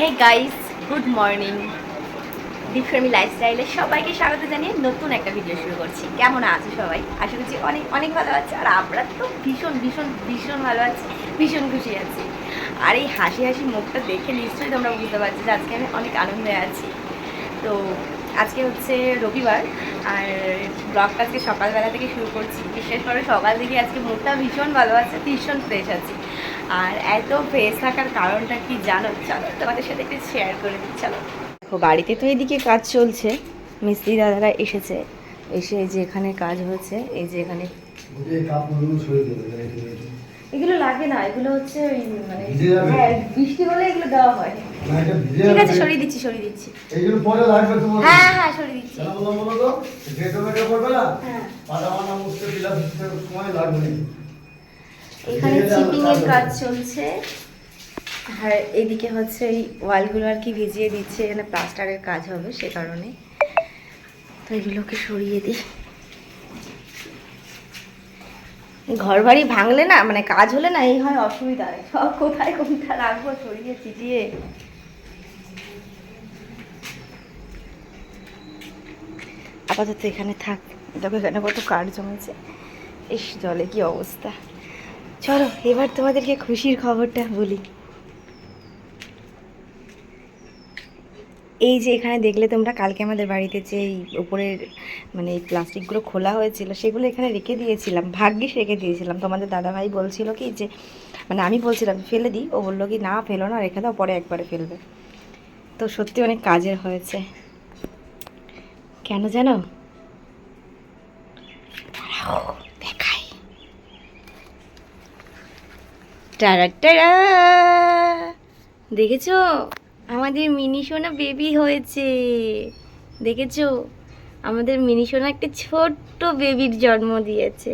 হে guys, good morning. Dipsharmi লাইফস্টাইলে সবাইকে স্বাগত জানিয়ে নতুন একটা ভিডিও শুরু করছি। কেমন আছো সবাই? আশা করছি অনেক অনেক ভালো আছে। আর আমরা তো ভীষণ ভীষণ ভীষণ ভালো আছি, ভীষণ খুশি আছি। আর এই হাসি হাসি মুখটা দেখে নিশ্চয়ই তোমরা বুঝতে পারছো যে আজকে আমি অনেক আনন্দে আছি। তো আজকে হচ্ছে রবিবার, আর ব্লগটা আজকে সকালবেলা থেকে শুরু করছি। বিশেষ করে সকাল থেকে আজকে মুখটা ভীষণ ভালো আছে, ভীষণ ফ্রেশ আছি। আর এত ফ্রেশ থাকার কারণটা কি জানো? চলো তোমাদের সাথে একটু শেয়ার করে দিই। চলো, দেখো বাড়িতে তো এদিকে কাজ চলছে, মিস্ত্রি দাদারা এসেছে, এসে এই যে এখানে কাজ হচ্ছে, এই যে এখানে এগুলো লাগে না, এগুলো হচ্ছে ওই মানে হ্যাঁ বৃষ্টি হলে এগুলো দেওয়া হয়। ঠিক আছে, সরিয়ে দিচ্ছি সরিয়ে দিচ্ছি। এইগুলো পরে লাগবে তোমার। হ্যাঁ হ্যাঁ সরিয়ে দিচ্ছি। কেন বলো তো, গেটো মেটো করবে না? হ্যাঁ, পাটা মানা মুছতে বিলাস সময় লাগবে। এখানে চিপিং এর কাজ চলছে, আর এদিকে হচ্ছে এই ওয়ালগুলো আর কি ভিজিয়ে দিচ্ছে, এখানে প্লাস্টারের কাজ হবে সে কারণে। তো এগুলোকে সরিয়ে দিই। ঘর বাড়ি ভাঙলে না, মানে কাজ হলে না এই হয় অসুবিধা, সব কোথায় কোনটা রাখবো সরিয়ে চিটিয়ে। আপাতত এখানে থাক। দেখো এখানে কত কাঠ জমেছে, ইস জলে কি অবস্থা। চলো এবার তোমাদেরকে খুশির খবরটা বলি। এই যে এখানে দেখলে তোমরা, কালকে আমাদের বাড়িতে যে এই উপরের মানে এই প্লাস্টিকগুলো খোলা হয়েছিল সেগুলো এখানে রেখে দিয়েছিলাম, ভাগ্যিস রেখে দিয়েছিলাম। তোমাদের দাদাভাই বলছিল কি যে, মানে আমি বলছিলাম ফেলে দিই, ও বললো কি না ফেলো না, রেখে দাও, পরে একবারে ফেলবে। তো সত্যি অনেক কাজের হয়েছে। কেন জানো? দেখাই, টারা টারা, দেখেছো আমাদের মিনি সোনা বেবি হয়েছে? দেখেছো আমাদের মিনি সোনা একটা ছোট্ট বেবির জন্ম দিয়েছে।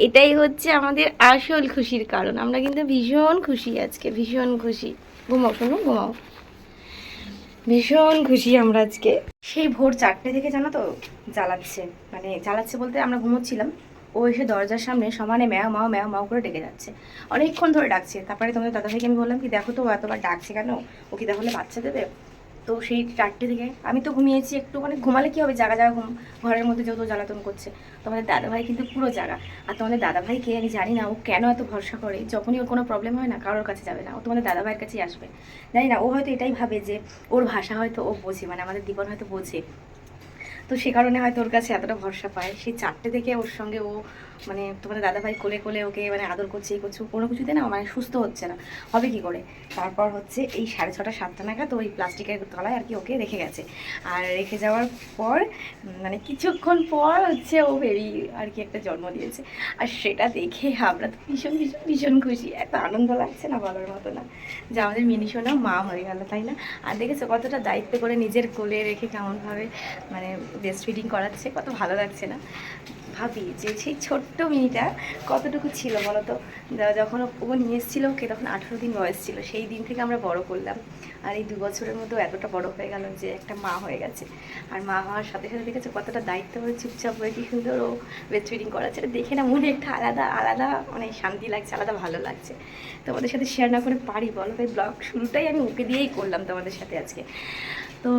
এটাই হচ্ছে আমাদের আসল খুশির কারণ। আমরা কিন্তু ভীষণ খুশি আজকে, ভীষণ খুশি। ঘুমাও শোনো, ঘুমাও। ভীষণ খুশি আমরা আজকে। সেই ভোর 4টে থেকে জানো তো জ্বালাচ্ছে, মানে জ্বালাচ্ছে বলতে আমরা ঘুমোচ্ছিলাম, ও এসে দরজার সামনে সমানে ম্যাও ম্যাও করে ডেকে যাচ্ছে, অনেকক্ষণ ধরে ডাকছে। তারপরে তোমাদের দাদাভাইকে আমি বললাম কি দেখো তো ও এতবার ডাকছে কেন, ও কি তাহলে বাচ্চা দেবে? তো সেই 4টে থেকে আমি তো ঘুমিয়েছি একটু, মানে ঘুমালে কী হবে, জাগা জাগা ঘুম, ঘরের মধ্যে যেহেতু জ্বালাতন করছে। তোমাদের দাদাভাই কিন্তু পুরো জাগা। আর তোমাদের দাদাভাইকে আমি জানি না ও কেন এত ভরসা করে, যখনই ওর কোনো প্রবলেম হয় না কারোর কাছে যাবে না, ও তোমাদের দাদাভাইয়ের কাছেই আসবে। জানি না, ও হয়তো এটাই ভাবে যে ওর ভাষা হয়তো ও বোঝে, মানে আমাদের দীপন হয়তো বোঝে, তো সে কারণে হয়তো ওর কাছে এতটা ভরসা পায়। সেই 4টে থেকে ওর সঙ্গে ও মানে তোমাদের দাদাভাই কোলে কোলে ওকে মানে আদর করছে, এই করছে, কোনো কিছুতে না মানে সুস্থ হচ্ছে না, হবে কি করে। তারপর হচ্ছে এই 6:30 7টা নাগাদ ওই প্লাস্টিকের তলায় আর কি ওকে রেখে গেছে। আর রেখে যাওয়ার পর মানে কিছুক্ষণ পর হচ্ছে ও বেবি আর কি একটা জন্ম দিয়েছে। আর সেটা দেখে আমরা তো ভীষণ ভীষণ ভীষণ খুশি, এত আনন্দ লাগছে না বলার মতো না, যে আমাদের মিনি সোনা মা হয়ে গেল, তাই না? আর দেখেছো কতটা দায়িত্ব করে নিজের কোলে রেখে কেমনভাবে মানে ব্রেস্ট ফিডিং করাচ্ছে, কত ভালো লাগছে না? ভাবি যে সেই ছোট্ট মিনিটা কতটুকু ছিল বলো তো। যখন ও নিয়ে এসেছিলো ওকে তখন 18 দিন বয়স ছিল, সেই দিন থেকে আমরা বড় করলাম। আর এই 2 বছরের মধ্যে এতটা বড় হয়ে গেল যে একটা মা হয়ে গেছে। আর মা হওয়ার সাথে সাথে দেখেছো কতটা দায়িত্ব করে চুপচাপ হয়ে কি সুন্দর ও ব্রেস্ট ফিডিং করাচ্ছে, এটা দেখে না মনে একটা আলাদা আলাদা মানে শান্তি লাগছে, আলাদা ভালো লাগছে। তোমাদের সাথে শেয়ার না করে পারি বলো? তাই ব্লগ শুরুটাই আমি ওকে দিয়েই করলাম তোমাদের সাথে আজকে। তো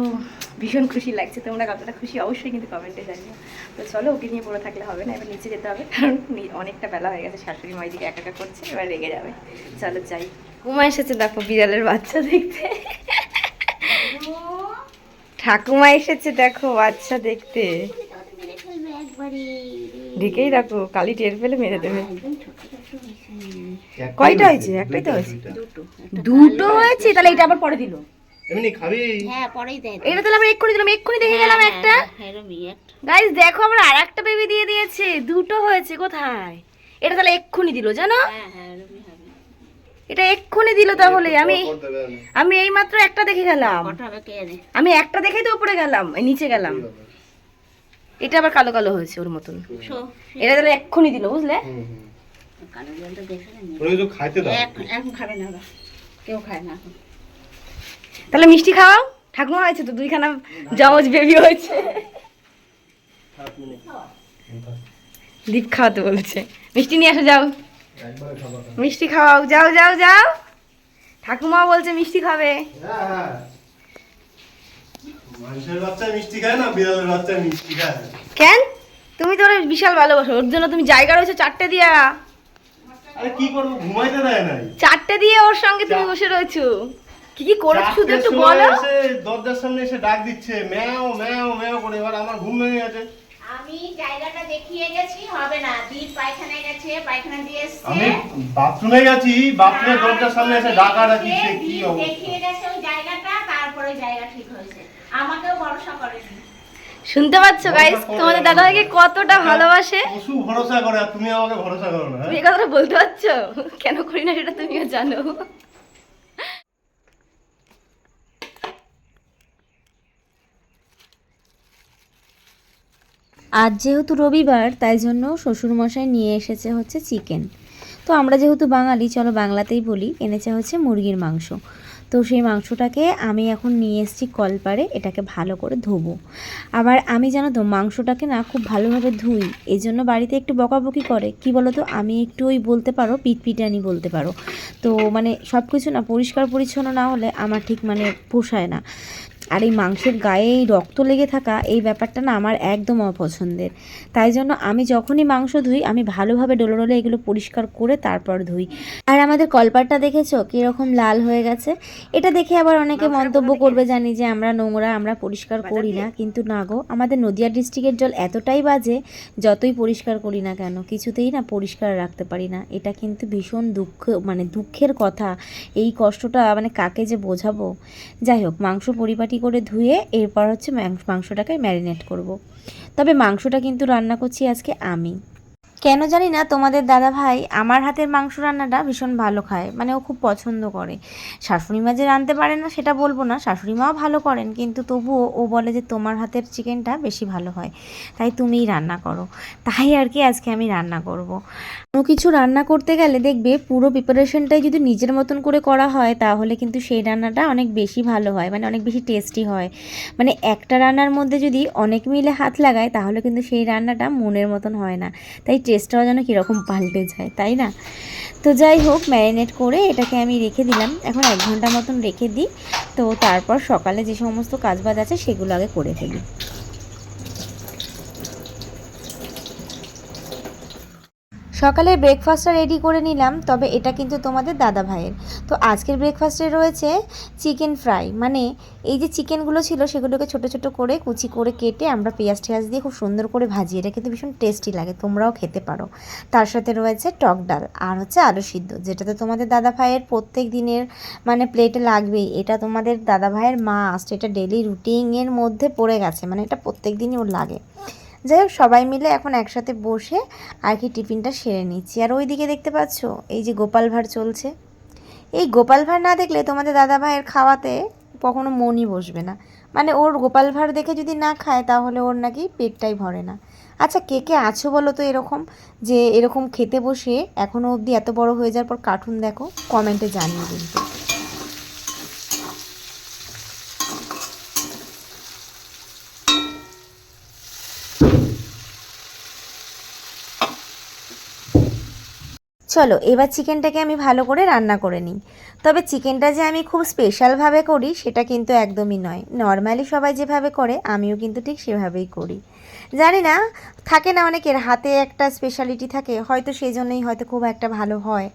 ভীষণ খুশি লাগছে, তোমরা কতটা খুশি অবশ্যই কিন্তু কমেন্টে জানিও। তো চলো, ওকে নিয়ে পড়ে থাকলে হবে না, এবার নিচে যেতে হবে, কারণ অনেকটা বেলা হয়ে গেছে, শাশুড়ি মা দিকে একা একা করছে, এবার রেগে যাবে। চলো যাই। ঠাকুমা এসেছে দেখো, বিড়ালের বাচ্চা দেখতে। ঠাকুমা এসেছে দেখো বাচ্চা দেখতে, ঢেকেই রাখো, কালি টের পেলে মেরে দেবে। কয়টা হয়েছে? একটাই তো হয়েছে। দুটো হয়েছে, তাহলে এটা আবার পরে দিল। এমনি খাবি? হ্যাঁ পরেই দেয়। এটা তাহলে আমরা এক্ষুনি দিলাম, এক্ষুনি দেখে গেলাম একটা। গাইস দেখো আমরা আর একটা বেবি দিয়ে দিয়েছে, দুটো হয়েছে। কোথায়? এটা তাহলে এক্ষুনি দিল জানো, এটা এক্ষুনি দিল। তাহলে আমি এই মাত্র একটা দেখে গেলাম, আমি একটা দেখেই তো উপরে গেলাম, নিচে গেলাম। এটা আবার কালো কালো হয়েছে ওর মতন, এটা তাহলে এক্ষুনি দিল, বুঝলে? এখন খাবে না, কেউ খায় না। তাহলে মিষ্টি খাওয়াও, ঠাকুমা হয়েছে তো, 2খানা জমজ বেবি হয়েছে। দীপ খাওয়াতে বলেছে, মিষ্টি নিয়ে আসো, যাও মিষ্টি খাওয়াও, যাও যাও যাও ঠাকুমা বলছে মিষ্টি খাবে। হ্যাঁ হ্যাঁ, মানুষের বাচ্চা মিষ্টি খায় না, বিড়ালের বাচ্চা মিষ্টি খায়। কেন? তুমি তো ওর বিশাল ভালোবাসো, ওর জন্য তুমি জায়গা রয়েছে 4টে দিয়া। আরে কি করবো, ঘুমাইতে দেয় নাই। 4টে দিয়ে ওর সঙ্গে তুমি বসে রয়েছো। কি কি করেছো শুধু একটু চারটের সময় বলো। এসে দরজার সামনে এসে ডাক দিচ্ছে ম্যাও ম্যাও ম্যাও করে, এবার আমার ঘুম ভেঙে গেছে। আমি জায়গাটা দেখিয়ে গেছি, হবে না। দীপ পায়খানায় গেছে, পায়খানা দিয়ে এসছে। আমি বাথরুমে গেছি, বাথরুমের দরজার সামনে এসে ডাকা ডাকি, সে কি দীপ অবস্থা। দেখিয়ে গেছে ওই জায়গাটা, তারপরে জায়গা ঠিক হয়েছে। আমাকেও ভরসা করেনি। শুনতে পাচ্ছ গাইস, তোমাদের দাদা ভাইকে কতটা ভালোবাসে। পশু ভরসা করে আর তুমি আমাকে ভরসা করো না, তুমি হ্যাঁ? এই কথাটা বলতে পারছো? কেন করি না সেটা তুমিও জানো। আজ যেহেতু রবিবার, তাই জন্য শ্বশুরমশাই নিয়ে এসেছে হচ্ছে চিকেন। তো আমরা যেহেতু বাঙালি, চলো বাংলাতেই বলি, এনেছে হচ্ছে মুরগির মাংস। তো সেই মাংসটাকে আমি এখন নিয়ে এসেছি কলপারে, এটাকে ভালো করে ধোবো। আবার আমি জানো তো মাংসটাকে না খুব ভালোভাবে ধুই, এই জন্য বাড়িতে একটু বকাবকি করে। কি বলো তো, আমি একটু ওই বলতে পারো পিটপিটানি বলতে পারো। তো মানে সব কিছু না পরিষ্কার পরিচ্ছন্ন না হলে আমার ঠিক মানে পোষায় না। আর এই মাংসের গায়ে এই রক্ত লেগে থাকা এই ব্যাপারটা না আমার একদম অপছন্দের। তাই জন্য আমি যখনই মাংস ধুই আমি ভালোভাবে ডোলে এগুলো পরিষ্কার করে তারপর ধুই। আর আমাদের কলপারটা দেখেছো কীরকম লাল হয়ে গেছে? এটা দেখে আবার অনেকে মন্তব্য করবে জানি যে আমরা নোংরা, আমরা পরিষ্কার করি না, কিন্তু না গো, আমাদের নদিয়া ডিস্ট্রিক্টের জল এতটাই বাজে, যতই পরিষ্কার করি না কেন কিছুতেই না পরিষ্কার রাখতে পারি না। এটা কিন্তু ভীষণ দুঃখের কথা। এই কষ্টটা মানে কাকে যে বোঝাবো। যাই হোক, মাংস পরিপাটি করে ধুয়ে এরপর হচ্ছে মাংসটাকে ম্যারিনেট করব। তবে মাংসটা কিন্তু রান্না করছি আজকে আমি। কেন জানি না তোমাদের দাদা ভাই আমার হাতের মাংস রান্নাটা ভীষণ ভালো খায়, মানে ও খুব পছন্দ করে। শাশুড়ি মা যে রাঁধতে পারে না সেটা বলবো না, শাশুড়ি মাও ভালো করেন, কিন্তু তবুও ও বলে যে তোমার হাতের চিকেনটা বেশি ভালো হয়, তাই তুমিই রান্না করো। তাই আর কি আজকে আমি রান্না করব। কোনো কিছু রান্না করতে গেলে দেখবে পুরো প্রিপারেশনটাই যদি নিজের মতন করে করা হয় তাহলে কিন্তু সেই রান্নাটা অনেক বেশি ভালো হয়, মানে অনেক বেশি টেস্টি হয়। মানে একটা রান্নার মধ্যে যদি অনেক মিলে হাত লাগায় তাহলে কিন্তু সেই রান্নাটা মনের মতন হয় না, তাই টেস্টটাও যেন কীরকম পাল্টে যায়, তাই না? তো যাই হোক, ম্যারিনেট করে এটাকে আমি রেখে দিলাম, এখন 1 ঘন্টা মতন রেখে দিই। তো তারপর সকালে যে সমস্ত কাজবাজ আছে সেগুলো আগে করে ফেলি। সকালে ব্রেকফাস্টটা রেডি করে নিলাম, তবে এটা কিন্তু তোমাদের দাদা ভাইয়ের। তো আজকের ব্রেকফাস্টে রয়েছে চিকেন ফ্রাই, মানে এই যে চিকেনগুলো ছিল সেগুলোকে ছোট ছোট করে কুচি করে কেটে আমরা পেঁয়াজ টেয়াজ দিয়ে খুব সুন্দর করে ভাজি, এটা কিন্তু ভীষণ টেস্টি লাগে, তোমরাও খেতে পারো। তার সাথে রয়েছে টক ডাল আর হচ্ছে আলু সিদ্ধ, যেটা তো তোমাদের দাদা ভাইয়ের প্রত্যেক দিনের মানে প্লেটে লাগবেই। এটা তোমাদের দাদা ভাইয়ের মাস্ট, এটা ডেলি রুটিনের মধ্যে পড়ে গেছে, মানে এটা প্রত্যেক দিনই ওর লাগে। যাই হোক, সবাই মিলে এখন একসাথে বসে আর কি টিফিনটা সেরে নিচ্ছি। আর ওই দিকে দেখতে পাচ্ছ এই যে গোপাল ভাঁড় চলছে। এই গোপাল ভাঁড় না দেখলে তোমাদের দাদা ভাইয়ের খাওয়াতে কখনো মনই বসবে না, মানে ওর গোপাল ভাঁড় দেখে যদি না খায় তাহলে ওর নাকি পেটটাই ভরে না। আচ্ছা, কে কে আছো বলো তো এরকম, যে এরকম খেতে বসে এখনও অবধি এত বড় হয়ে যাওয়ার পর কার্টুন দেখো? কমেন্টে জানিয়ে কিন্তু। চলো এবার চিকেনটাকে আমি ভালো করে রান্না করে নিই। তবে চিকেনটা যে আমি খুব স্পেশালভাবে করি সেটা কিন্তু একদমই নয়, নর্মালি সবাই যেভাবে করে আমিও কিন্তু ঠিক সেভাবেই করি। জানি না, থাকে না অনেকের হাতে একটা স্পেশালিটি থাকে, হয়তো সেই জন্যই হয়তো খুব একটা ভালো হয়।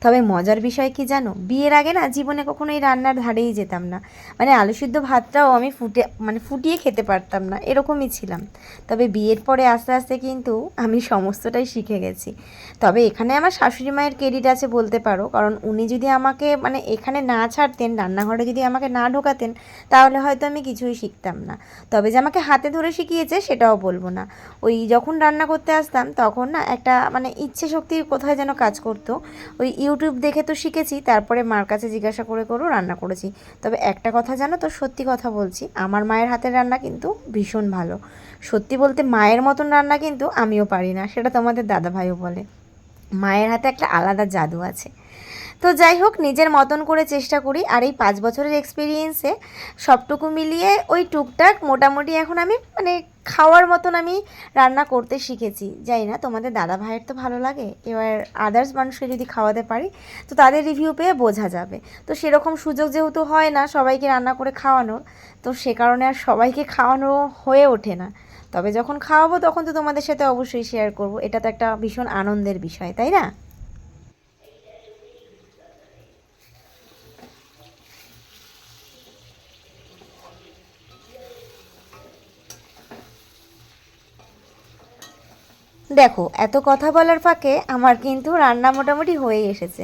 তবে মজার বিষয় কি জানো, বিয়ের আগে না জীবনে কখনো এই রান্নার ধারেই যেতাম না, মানে আলু সিদ্ধ ভাতটাও আমি ফুটিয়ে খেতে পারতাম না, এরকমই ছিলাম। তবে বিয়ের পরে আস্তে আস্তে কিন্তু আমি সমস্তটাই শিখে গেছি। তবে এখানে আমার শাশুড়ি মায়ের ক্রেডিট আছে বলতে পারো, কারণ উনি যদি আমাকে মানে এখানে না ছাড়তেন, রান্নাঘরে যদি আমাকে না ঢোকাতেন, তাহলে হয়তো আমি কিছুই শিখতাম না। তবে যে আমাকে হাতে ধরে শিখিয়েছে সেটাও বলবো না। ওই যখন রান্না করতে আসতাম তখন না একটা মানে ইচ্ছে শক্তি কোথায় যেন কাজ করতো, ওই ইউটিউব দেখে তো শিখেছি, তারপরে মার কাছে জিজ্ঞাসা করে করেও রান্না করেছি। তবে একটা কথা জানো তো, সত্যি কথা বলছি, আমার মায়ের হাতের রান্না কিন্তু ভীষণ ভালো। সত্যি বলতে মায়ের মতন রান্না কিন্তু আমিও পারি না, সেটা তোমাদের দাদা ভাইও বলে। মায়ের হাতে একটা আলাদা জাদু আছে। তো যাই হোক, নিজের মতন করে চেষ্টা করি। আর এই 5 বছরের এক্সপিরিয়েন্সে সবটুকু মিলিয়ে ওই টুকটাক মোটামুটি এখন আমি মানে খাওয়ার মতন আমি রান্না করতে শিখেছি। জানি না তোমাদের দাদা ভাইয়ের তো ভালো লাগে, এবার আদার্স মানুষকে যদি খাওয়াতে পারি তো তাদের রিভিউ পেয়ে বোঝা যাবে। তো সেরকম সুযোগ যেহেতু হয় না সবাইকে রান্না করে খাওয়ানোর, তো সে কারণে আর সবাইকে খাওয়ানো হয়ে ওঠে না। তবে যখন খাওয়াবো তখন তো তোমাদের সাথে অবশ্যই শেয়ার করব। এটা তো একটা ভীষণ আনন্দের বিষয়, তাই না? দেখো, এত কথা বলার ফাঁকে আমার কিন্তু রান্না মোটামুটি হয়ে এসেছে।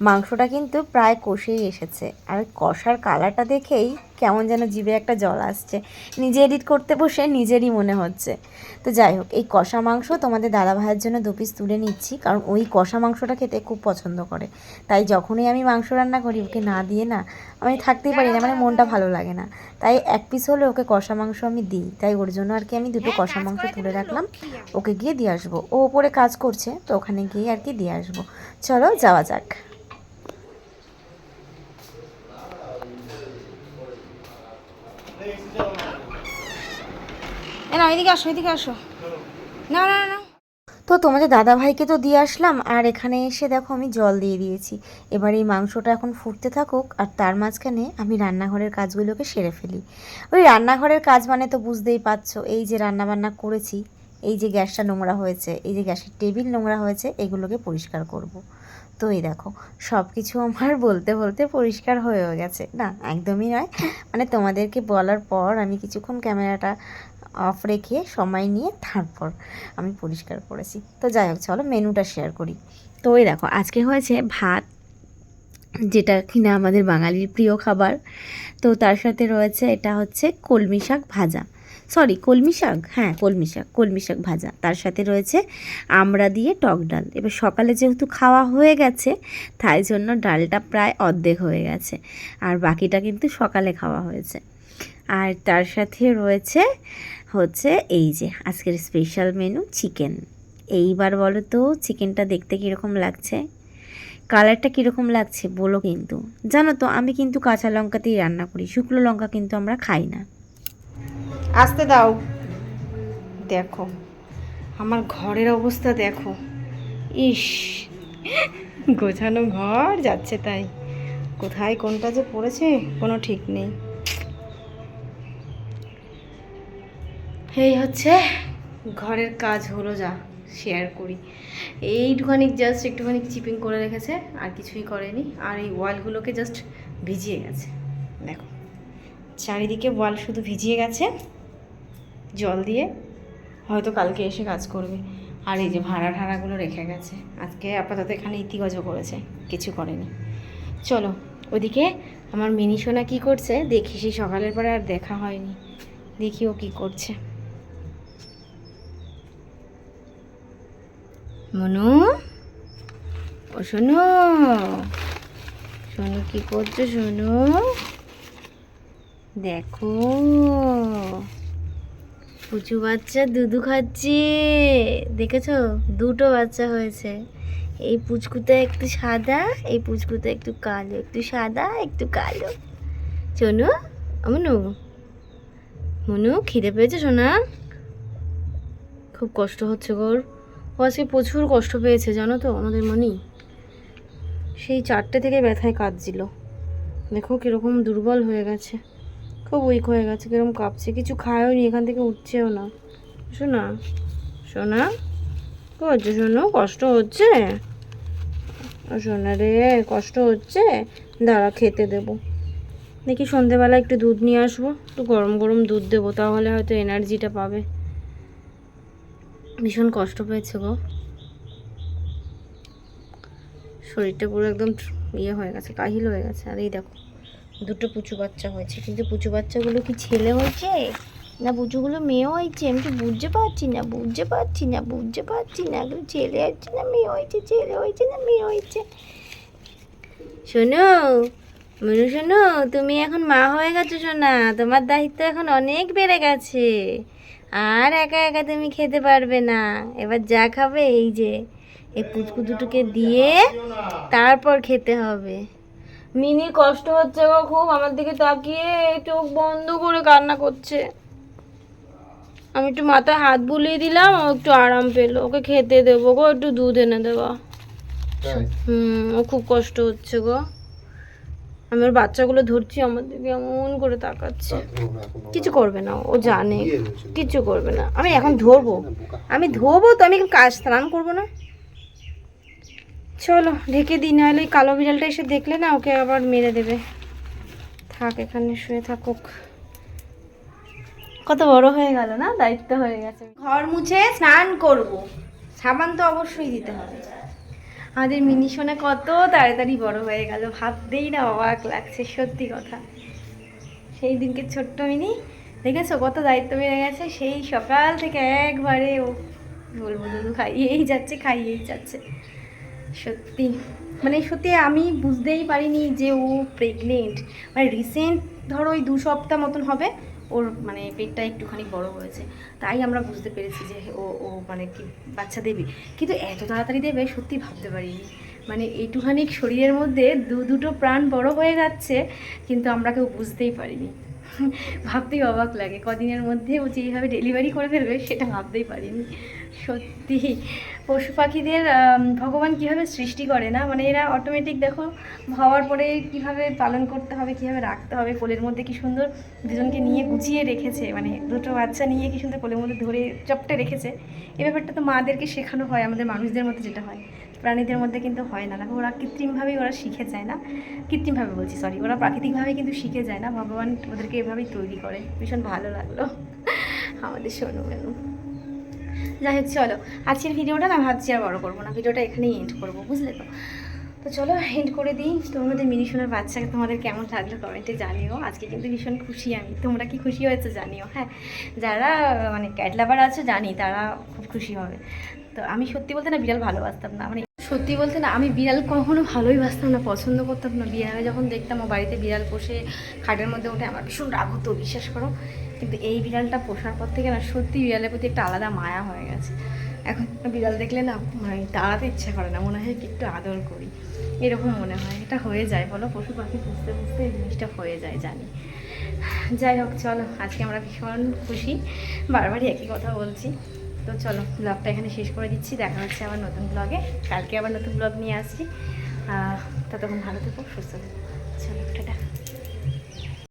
মাংসটা কিন্তু প্রায় কষেই এসেছে। আর কষার কালারটা দেখেই কেমন যেন জিভে একটা জল আসছে। নিজে এডিট করতে বসে নিজেরই মনে হচ্ছে। তো যাই হোক, এই কষা মাংস তোমাদের দাদা ভাইয়ের জন্য 2 পিস তুলে নিচ্ছি, কারণ ওই কষা মাংসটা খেতে খুব পছন্দ করে। তাই যখনই আমি মাংস রান্না করি ওকে না দিয়ে না আমি থাকতেই পারি না, মানে মনটা ভালো লাগে না। তাই 1 পিস হলে ওকে কষা মাংস আমি দিই। তাই ওর জন্য আর কি আমি 2টো কষা মাংস তুলে রাখলাম, ওকে গিয়ে দিয়ে আসবো। ও ওপরে কাজ করছে, তো ওখানে গিয়ে আর কি দিয়ে আসবো। চলো যাওয়া যাক। না এদিকে আসো, এদিকে আসো। না না না, তো তোমাদের দাদা ভাইকে তো দিয়ে আসলাম, আর এখানে এসে দেখো আমি জল দিয়ে দিয়েছি। এবার এই মাংসটা এখন ফুটতে থাকুক, আর তার মাঝখানে আমি রান্নাঘরের কাজগুলোকে সেরে ফেলি। ওই রান্নাঘরের কাজ মানে তো বুঝতেই পারছো, এই যে রান্না বান্না করেছি, এই যে গ্যাসটা নোংরা হয়েছে, এই যে গ্যাসের টেবিল নোংরা হয়েছে, এগুলোকে পরিষ্কার করব। তো এই দেখো সব কিছু আমার বলতে বলতে পরিষ্কার হয়েও গেছে। না একদমই নয়, মানে তোমাদেরকে বলার পর আমি কিছুক্ষণ ক্যামেরাটা অফ রেখে সময় নিয়ে তারপর আমি পরিষ্কার করেছি। তো যাই হোক, চলো মেনুটা শেয়ার করি। তো ওই দেখো আজকে হয়েছে ভাত, যেটা কিনা আমাদের বাঙালির প্রিয় খাবার। তো তার সাথে রয়েছে এটা হচ্ছে কলমি শাক ভাজা, সরি কলমি শাক, হ্যাঁ কলমি শাক ভাজা। তার সাথে রয়েছে আমড়া দিয়ে টক ডাল। এবার সকালে যেহেতু খাওয়া হয়ে গেছে তাই জন্য ডালটা প্রায় অর্ধেক হয়ে গেছে, আর বাকিটা কিন্তু সকালে খাওয়া হয়েছে। আর তার সাথে রয়েছে হচ্ছে এই যে আজকের স্পেশাল মেনু চিকেন। এইবার বলো তো চিকেনটা দেখতে কীরকম লাগছে, কালারটা কীরকম লাগছে বলো। কিন্তু জানো তো আমি কিন্তু কাঁচা লঙ্কাতেই রান্না করি, শুকনো লঙ্কা কিন্তু আমরা খাই না। আসতে দাও। দেখো আমার ঘরের অবস্থা দেখো, ইস গোছানো ঘর যাচ্ছে তাই, কোথায় কোনটা যে পড়েছে কোনো ঠিক নেই। এই হচ্ছে ঘরের কাজ হলো, যা শেয়ার করি। এইটুখানি জাস্ট একটুখানি চিপিং করে রেখেছে, আর কিছুই করেনি। আর এই ওয়ালগুলোকে জাস্ট ভিজিয়ে গেছে, দেখো চারিদিকে ওয়াল শুধু ভিজিয়ে গেছে জল দিয়ে, হয়তো কালকে এসে কাজ করবে। আর এই যে ভাড়া ঠাড়াগুলো রেখে গেছে, আজকে আপাতত এখানে ইতিগজও করেছে, কিছু করেনি। চলো ওদিকে আমার মিনি সোনা কী করছে দেখি, সেই সকালের পরে আর দেখা হয়নি, দেখি ও কী করছে। মনু, ও শোনো, শোনো কী করছো শোনো, দেখো পুচু বাচ্চা দুধু খাচ্ছে, দেখেছো 2টো বাচ্চা হয়েছে। এই পুচকুটা একটু সাদা, এই পুচকুটা একটু কালো, একটু সাদা একটু কালো। শোনো মনু, মনু খিদে পেয়েছে শোনা? খুব কষ্ট হচ্ছে গোর, ও আজকে প্রচুর কষ্ট পেয়েছে জানো তো আমাদের মনি। সেই 4টে থেকে ব্যথায় কাঁদছিল, দেখো কীরকম দুর্বল হয়ে গেছে, খুব উইক হয়ে গেছে, কীরকম কাঁপছে, কিছু খায়ও নি, এখান থেকে উঠছেও না। শোনা শোনা কী হচ্ছে শোনো, কষ্ট হচ্ছে শোনা রে, কষ্ট হচ্ছে, দাঁড়া খেতে দেবো। দেখি সন্ধেবেলা একটু দুধ নিয়ে আসবো, একটু গরম গরম দুধ দেবো, তাহলে হয়তো এনার্জিটা পাবে। ভীষণ কষ্ট পেয়েছে গো, শরীরটা পুরো একদম ইয়ে হয়ে গেছে, কাহিল হয়ে গেছে। আর এই দেখো 2টো পুচু বাচ্চা হয়েছে, কিন্তু পুচু বাচ্চাগুলো কি ছেলে হয়েছে না পুচুগুলো মেয়ে হয়েছে আমি তো বুঝতে পারছি না, বুঝতে পারছি না এগুলো ছেলে হচ্ছে না মেয়ে হয়েছে, ছেলে হয়েছে না মেয়ে হয়েছে। শোনো মনু শোনো, তুমি এখন মা হয়ে গেছো শোনা, তোমার দায়িত্ব এখন অনেক বেড়ে গেছে, আর একা একা তুমি খেতে পারবে না। এবার যা খাবে এই যে এই পুচকু দুটোকে দিয়ে তারপর খেতে হবে। মিনি কষ্ট হচ্ছে গো খুব, আমার দিকে তাকিয়ে চোখ বন্ধ করে কান্না করছে। আমি একটু মাথায় হাত বুলিয়ে দিলাম, ও একটু আরাম পেলো। ওকে খেতে দেবো গো, একটু দুধ এনে দেবো। ও খুব কষ্ট হচ্ছে গো। আমি ওর বাচ্চাগুলো ধরছি, আমার দিকে এমন করে তাকাচ্ছে। কিছু করবে না, ও জানে কিছু করবে না। আমি এখন ধরবো, আমি ধরবো তো, আমি এখন কাজ স্নান করবো না। চলো ঢেকে দিই, নাহলে ওই কালো বিড়ালটা এসে দেখলে না ওকে আবার মেরে দেবে। থাক, এখানে শুয়ে থাকুক। কত বড় হয়ে গেল না, দায়িত্ব হয়ে গেছে। ঘর মুছে স্নান করব, সাবান তো অবশ্যই দিতে হবে। আমাদের মিনি সোনা কত তাড়াতাড়ি বড় হয়ে গেল, ভাবতেই না অবাক লাগছে, সত্যি কথা। সেই দিনকে ছোট্ট মিনি দেখেছো কত দায়িত্ব বেড়ে গেছে। সেই সকাল থেকে একবারে ও বলবো দুধু খাইয়েই যাচ্ছে। সত্যি মানে সত্যি আমি বুঝতেই পারিনি যে ও প্রেগনেন্ট। মানে রিসেন্ট ধরো ওই 2 সপ্তাহ মতন হবে ওর মানে পেটটা একটুখানি বড় হয়েছে, তাই আমরা বুঝতে পেরেছি যে ও মানে কি বাচ্চা দেবে। কিন্তু এত তাড়াতাড়ি দেবে সত্যি ভাবতে পারিনি। মানে এইটুখানি শরীরের মধ্যে দুটো প্রাণ বড় হয়ে যাচ্ছে, কিন্তু আমরা কেউ বুঝতেই পারিনি। ভাবতেই অবাক লাগে, কদিনের মধ্যে ও যেইভাবে ডেলিভারি করে ফেলবে সেটা ভাবতেই পারিনি। সত্যি পশু পাখিদের ভগবান কীভাবে সৃষ্টি করে না, মানে এরা অটোমেটিক দেখো হওয়ার পরে কীভাবে পালন করতে হবে, কীভাবে রাখতে হবে। কোলের মধ্যে কি সুন্দর দুজনকে নিয়ে গুছিয়ে রেখেছে, মানে দুটো বাচ্চা নিয়ে কি সুন্দর কোলের মধ্যে ধরে চপটে রেখেছে। এই ব্যাপারটা তো মাদেরকে শেখানো হয়, আমাদের মানুষদের মধ্যে যেটা হয়, প্রাণীদের মধ্যে কিন্তু হয় না। দেখো ওরা কৃত্রিমভাবেই ওরা শিখে যায় না, কৃত্রিমভাবে বলছি সরি, ওরা প্রাকৃতিকভাবে কিন্তু শিখে যায় না। ভগবান ওদেরকে এভাবেই তৈরি করে। ভীষণ ভালো লাগলো আমাদের শোনো মেনু। যাই হোক চলো, আজকের ভিডিওটা না ভাবছি আর বড় করবো না, ভিডিওটা এখানেই এন্ড করবো, বুঝলে তো। তো চলো এন্ড করে দিই। তোমাদের মিনি সোনার বাচ্চাকে তোমাদের কেমন লাগলো কমেন্টে জানিও। আজকে কিন্তু ভীষণ খুশি আমি, তোমরা কি খুশি হয়েছে জানিও। হ্যাঁ, যারা মানে ক্যাট লাভার আছে জানি তারা খুব খুশি হবে। তো আমি সত্যি বলতে না বিড়াল ভালোবাসতাম না, মানে সত্যি বলতে না আমি বিড়াল কখনো ভালোই বাসতাম না, পছন্দ করতাম না। বিড়ালে যখন দেখতাম ও বাড়িতে বিড়াল পোষে খাটের মধ্যে উঠে আমার ভীষণ রাগ হতো, বিশ্বাস করো। কিন্তু এই বিড়ালটা পোষার পর থেকে না সত্যি বিড়ালের প্রতি একটা আলাদা মায়া হয়ে গেছে। এখন বিড়াল দেখলে না মানে দাঁড়াতে ইচ্ছা করে না, মনে হয় কি একটু আদর করি, এরকম মনে হয়। এটা হয়ে যায় বলো, পশু পাখি পুষতে পুষতে এই জিনিসটা হয়ে যায় জানি। যাই হোক চলো, আজকে আমরা ভীষণ খুশি, বারবারই একই কথা বলছি। তো চলো ব্লগটা এখানে শেষ করে দিচ্ছি, দেখা হচ্ছে আবার নতুন ব্লগে। কালকে আবার নতুন ব্লগ নিয়ে আসছি। ততক্ষণ ভালো থেকো, সুস্থ থেকো। চলো টাটা।